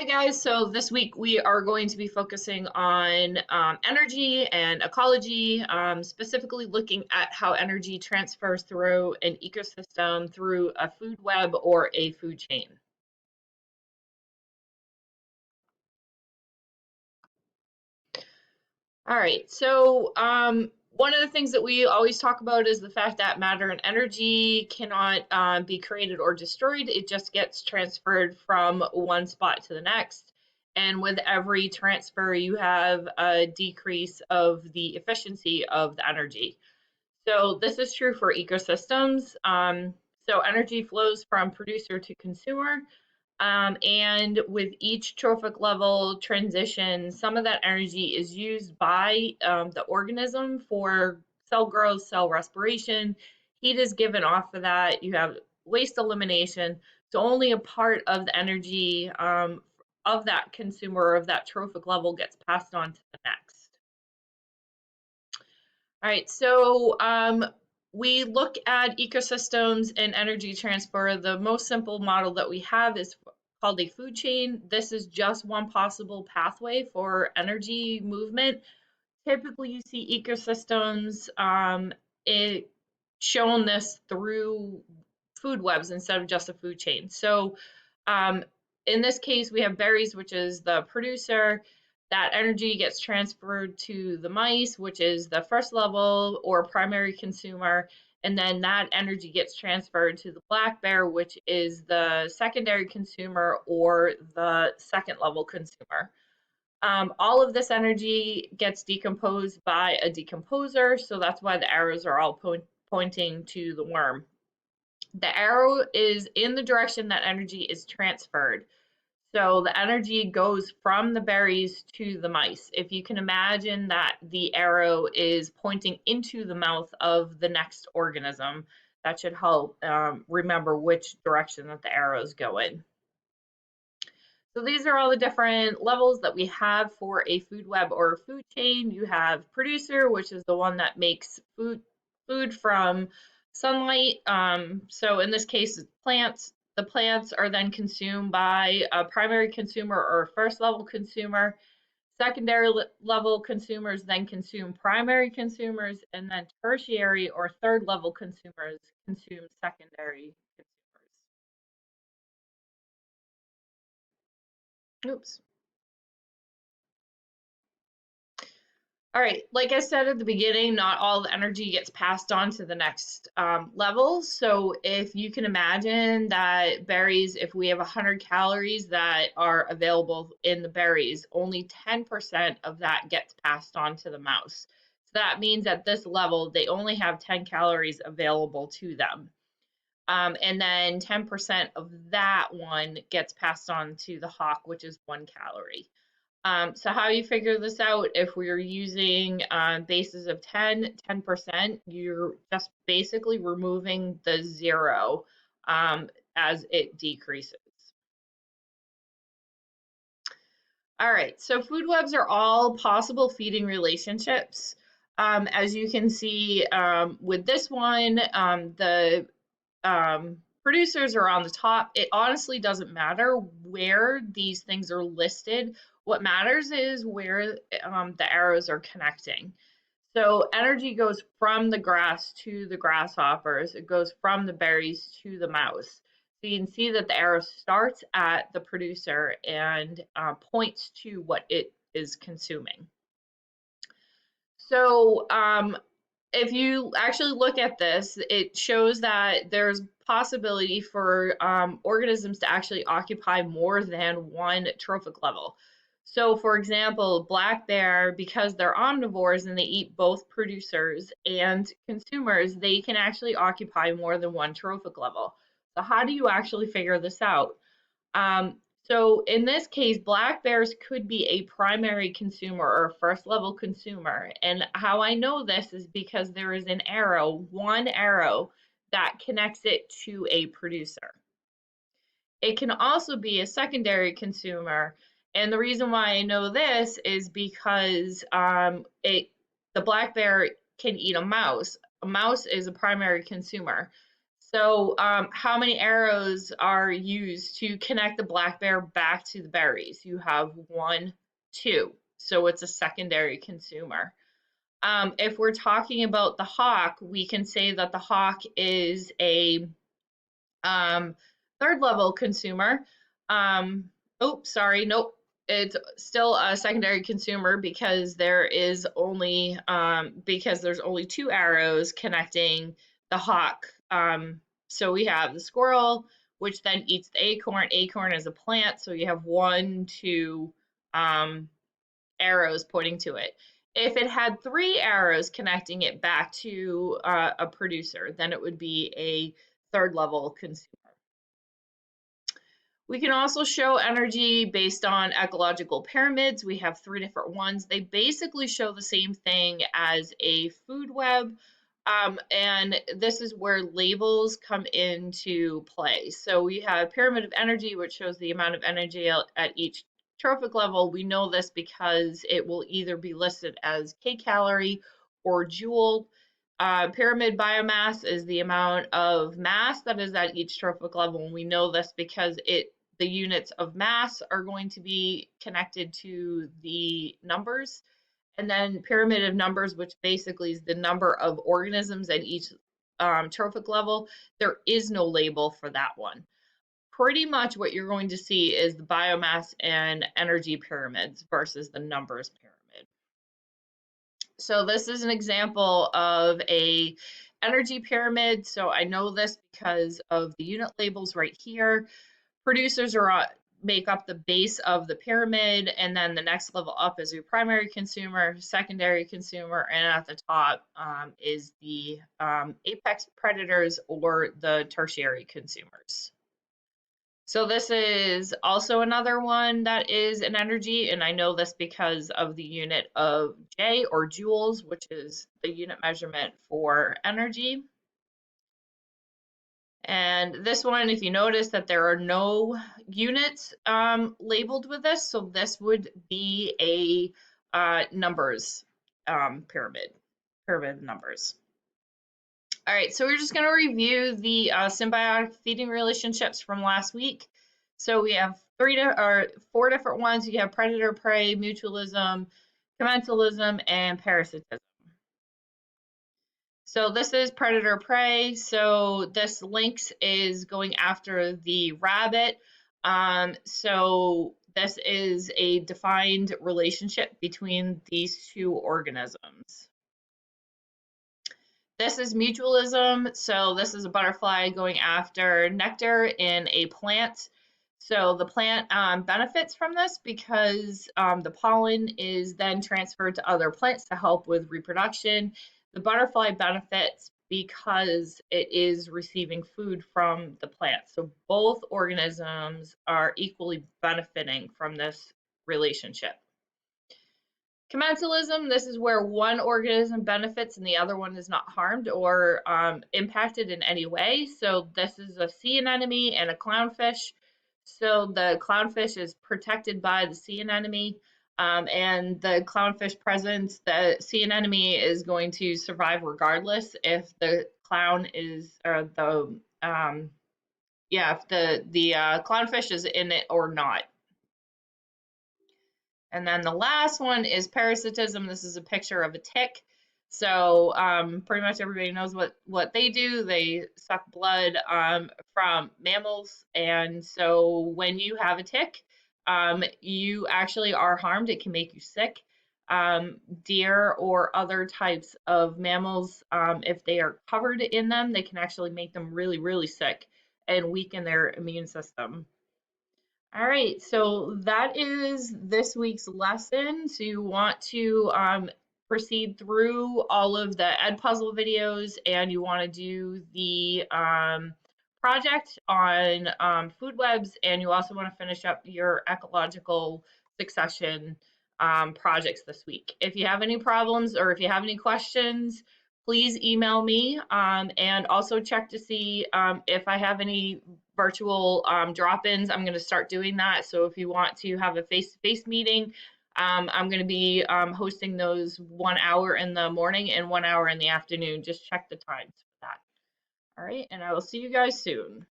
Hi guys, so this week we are going to be focusing on energy and ecology, specifically looking at how energy transfers through an ecosystem through a food web or a food chain. All right, so one of the things that we always talk about is the fact that matter and energy cannot be created or destroyed. It just gets transferred from one spot to the next. And with every transfer, you have a decrease of the efficiency of the energy. So this is true for ecosystems. So energy flows from producer to consumer. And with each trophic level transition, some of that energy is used by the organism for cell growth, cell respiration. Heat is given off of that. You have waste elimination. So only a part of the energy of that consumer of that trophic level gets passed on to the next. All right, so we look at ecosystems and energy transfer. The most simple model that we have is called a food chain. This is just one possible pathway for energy movement. Typically, you see ecosystems it shown this through food webs instead of just a food chain. So um, in this case, we have berries, which is the producer. That energy gets transferred to the mice, which is the first level or primary consumer, and then that energy gets transferred to the black bear, which is the secondary consumer or the second level consumer. All of this energy gets decomposed by a decomposer, so that's why the arrows are all pointing to the worm. The arrow is in the direction that energy is transferred. So the energy goes from the berries to the mice. If you can imagine that the arrow is pointing into the mouth of the next organism, that should help remember which direction that the arrows go in. So these are all the different levels that we have for a food web or a food chain. You have producer, which is the one that makes food from sunlight. So in this case, plants. The plants are then consumed by a primary consumer or a first level consumer. Secondary level consumers then consume primary consumers, and then tertiary or third level consumers consume secondary consumers. Oops. All right, like I said at the beginning, not all the energy gets passed on to the next level. So if you can imagine that berries, if we have 100 calories that are available in the berries, only 10% of that gets passed on to the mouse. So that means at this level, they only have 10 calories available to them. And then 10% of that one gets passed on to the hawk, which is 1 calorie. So how you figure this out, if we're using bases of 10%, you're just basically removing the zero as it decreases. All right, so food webs are all possible feeding relationships. As you can see with this one, the producers are on the top. It honestly doesn't matter where these things are listed. What matters is where the arrows are connecting. So energy goes from the grass to the grasshoppers. It goes from the berries to the mouse. So you can see that the arrow starts at the producer and points to what it is consuming. So if you actually look at this, it shows that there's possibility for organisms to actually occupy more than one trophic level. So for example, black bear, because they're omnivores and they eat both producers and consumers, they can actually occupy more than one trophic level. So how do you actually figure this out? So in this case, black bears could be a primary consumer or a first level consumer. And how I know this is because there is an arrow, one arrow, that connects it to a producer. It can also be a secondary consumer. And the reason why I know this is because the black bear can eat a mouse. A mouse is a primary consumer. So how many arrows are used to connect the black bear back to the berries? You have one, two. So it's a secondary consumer. If we're talking about the hawk, we can say that the hawk is a third level consumer. Oh, sorry, nope. It's still a secondary consumer because there's only two arrows connecting the hawk. So we have the squirrel, which then eats the acorn. Acorn is a plant, so you have one, two arrows pointing to it. If it had three arrows connecting it back to a producer, then it would be a third level consumer. We can also show energy based on ecological pyramids. We have three different ones. They basically show the same thing as a food web, and this is where labels come into play. So we have pyramid of energy, which shows the amount of energy at each trophic level. We know this because it will either be listed as kcalorie or joule. Pyramid biomass is the amount of mass that is at each trophic level, and we know this because the units of mass are going to be connected to the numbers. And then pyramid of numbers, which basically is the number of organisms at each trophic level, there is no label for that one. Pretty much what you're going to see is the biomass and energy pyramids versus the numbers pyramid. So this is an example of a energy pyramid. So I know this because of the unit labels right here. Producers make up the base of the pyramid, and then the next level up is your primary consumer, secondary consumer, and at the top is the apex predators or the tertiary consumers. So this is also another one that is an energy, and I know this because of the unit of J or joules, which is the unit measurement for energy. And this one, if you notice that there are no units labeled with this, so this would be a numbers pyramid of numbers. All right, so we're just going to review the symbiotic feeding relationships from last week. So we have four different ones. You have predator-prey, mutualism, commensalism, and parasitism. So this is predator-prey. So this lynx is going after the rabbit. So this is a defined relationship between these two organisms. This is mutualism. So this is a butterfly going after nectar in a plant. So the plant benefits from this because the pollen is then transferred to other plants to help with reproduction. The butterfly benefits because it is receiving food from the plant. So both organisms are equally benefiting from this relationship. Commensalism, this is where one organism benefits and the other one is not harmed or impacted in any way. So this is a sea anemone and a clownfish. So the clownfish is protected by the sea anemone, and the clownfish presence, the sea anemone is going to survive regardless if the clown is, or the, if the clownfish is in it or not. And then the last one is parasitism. This is a picture of a tick. So pretty much everybody knows what they do. They suck blood from mammals. And so when you have a tick, you actually are harmed. It can make you sick. Deer or other types of mammals, if they are covered in them, they can actually make them really, really sick and weaken their immune system. All right, so that is this week's lesson. So you want to proceed through all of the Edpuzzle videos and you want to do the project on food webs, and you also want to finish up your ecological succession projects this week. If you have any problems or if you have any questions, please email me, and also check to see if I have any virtual drop-ins. I'm going to start doing that. So if you want to have a face-to-face meeting, I'm going to be hosting those 1 hour in the morning and 1 hour in the afternoon. Just check the times for that. All right, and I will see you guys soon.